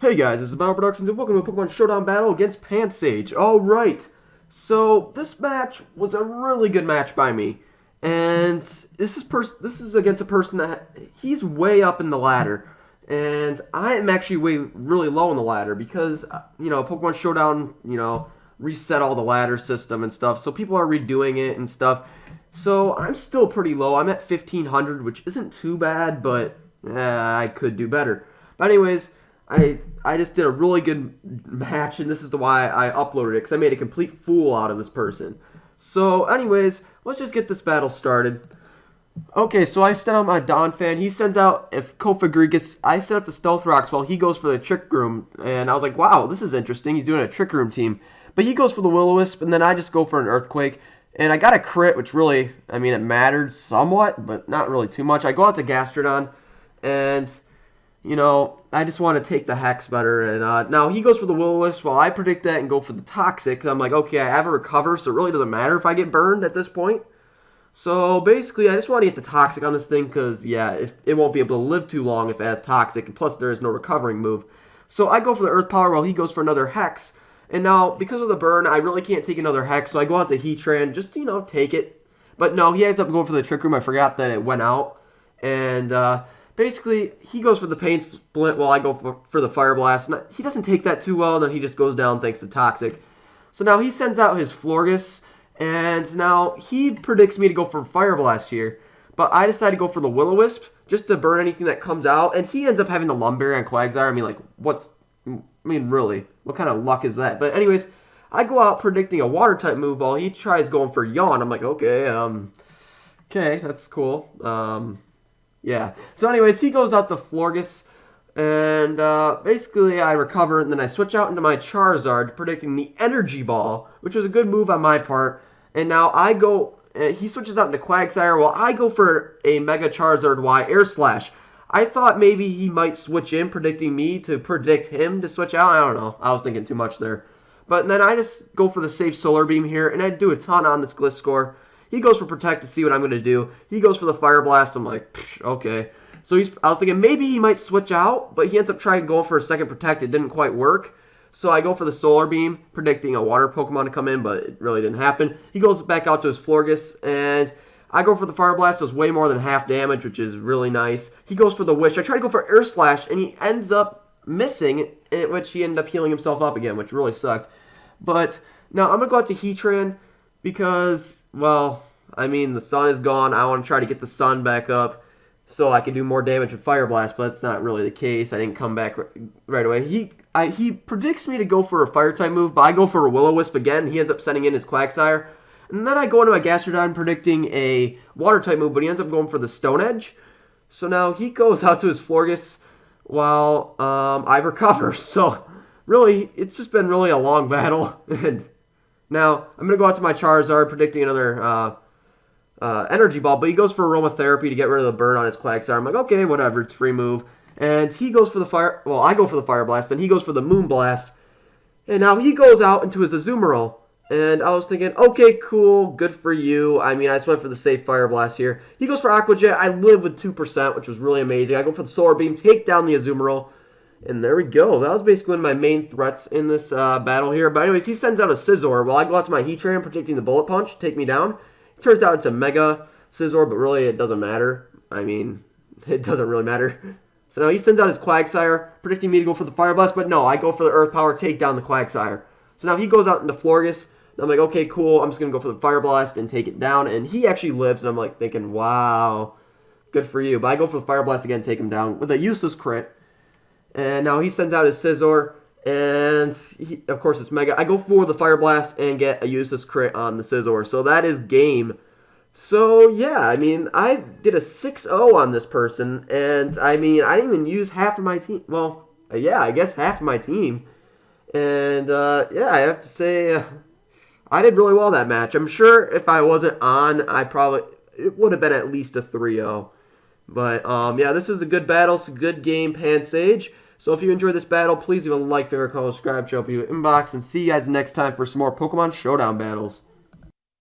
Hey guys, this is Battle Productions and welcome to a Pokemon Showdown battle against Pansagee. Alright, so this match was a really good match by me. And this is against a person that he's way up in the ladder. And I am actually really low in the ladder because, Pokemon Showdown, reset all the ladder system and stuff. So people are redoing it and stuff. So I'm still pretty low. I'm at 1500, which isn't too bad, but I could do better. But anyways, I just did a really good match, and this is why I uploaded it, because I made a complete fool out of this person. So, anyways, let's just get this battle started. Okay, so I sent out my Donphan. He sends out, if Kofagrigus, I set up the Stealth Rocks while he goes for the Trick Room, and I was like, wow, this is interesting. He's doing a Trick Room team. But he goes for the Will-O-Wisp, and then I just go for an Earthquake. And I got a crit, which really, it mattered somewhat, but not really too much. I go out to Gastrodon, and I just want to take the Hex better. And now he goes for the Will-O-Wisp while I predict that and go for the Toxic. I'm like, okay, I have a Recover, so it really doesn't matter if I get burned at this point. So basically, I just want to get the Toxic on this thing because, yeah, it won't be able to live too long if it has Toxic. And plus, there is no recovering move. So I go for the Earth Power while he goes for another Hex. And now, because of the burn, I really can't take another Hex. So I go out to Heatran just to, take it. But no, he ends up going for the Trick Room. I forgot that it went out. And, basically, he goes for the Pain Split while I go for the Fire Blast. And he doesn't take that too well, and then he just goes down thanks to Toxic. So now he sends out his Florges, and now he predicts me to go for Fire Blast here. But I decide to go for the Will-O-Wisp just to burn anything that comes out, and he ends up having the Lumberry on Quagsire. Really, what kind of luck is that? But anyways, I go out predicting a Water-type move while he tries going for Yawn. I'm like, okay, that's cool. Yeah. So anyways, he goes out to Florges, and basically I recover, and then I switch out into my Charizard, predicting the Energy Ball, which was a good move on my part. And now I go, he switches out into Quagsire, while I go for a Mega Charizard Y Air Slash. I thought maybe he might switch in, predicting me to predict him to switch out. I don't know. I was thinking too much there. But then I just go for the safe Solar Beam here, and I do a ton on this Gliscor. He goes for Protect to see what I'm going to do. He goes for the Fire Blast. I'm like, okay. So I was thinking maybe he might switch out, but he ends up trying to go for a second Protect. It didn't quite work. So I go for the Solar Beam, predicting a Water Pokemon to come in, but it really didn't happen. He goes back out to his Florges, and I go for the Fire Blast. Does way more than half damage, which is really nice. He goes for the Wish. I try to go for Air Slash, and he ends up missing, which he ended up healing himself up again, which really sucked. But now I'm going to go out to Heatran because, well, the sun is gone. I want to try to get the sun back up so I can do more damage with Fire Blast, but that's not really the case. I didn't come back right away. He predicts me to go for a Fire-type move, but I go for a Will-O-Wisp again. He ends up sending in his Quagsire. And then I go into my Gastrodon predicting a Water-type move, but he ends up going for the Stone Edge. So now he goes out to his Florges while I recover. So really, it's just been really a long battle. And now I'm going to go out to my Charizard predicting another Energy Ball, but he goes for Aromatherapy to get rid of the burn on his Quagsire. I'm like, okay, whatever, it's free move. And he goes for the I go for the Fire Blast, then he goes for the Moon Blast. And now he goes out into his Azumarill. And I was thinking, okay, cool, good for you. I just went for the safe Fire Blast here. He goes for Aqua Jet. I live with 2%, which was really amazing. I go for the Solar Beam, take down the Azumarill. And there we go. That was basically one of my main threats in this battle here. But anyways, he sends out a Scizor while I go out to my Heatran predicting the Bullet Punch, take me down. It turns out it's a Mega Scizor, but really it doesn't matter. It doesn't really matter. So now he sends out his Quagsire, predicting me to go for the Fire Blast, but no, I go for the Earth Power, take down the Quagsire. So now he goes out into Florges, and I'm like, okay, cool, I'm just going to go for the Fire Blast and take it down, and he actually lives, and I'm like thinking, wow, good for you. But I go for the Fire Blast again, take him down with a useless crit. And now he sends out his Scizor, and of course it's Mega. I go for the Fire Blast and get a useless crit on the Scizor. So that is game. So yeah, I did a 6-0 on this person, and I didn't even use half of my team. Well, yeah, I guess half of my team. And yeah, I have to say, I did really well that match. I'm sure if I wasn't on, it would have been at least a 3-0. But yeah, this was a good battle. It's a good game, Pansagee. So if you enjoyed this battle, please leave a like, favorite, comment, subscribe, show up your inbox, and see you guys next time for some more Pokemon Showdown battles.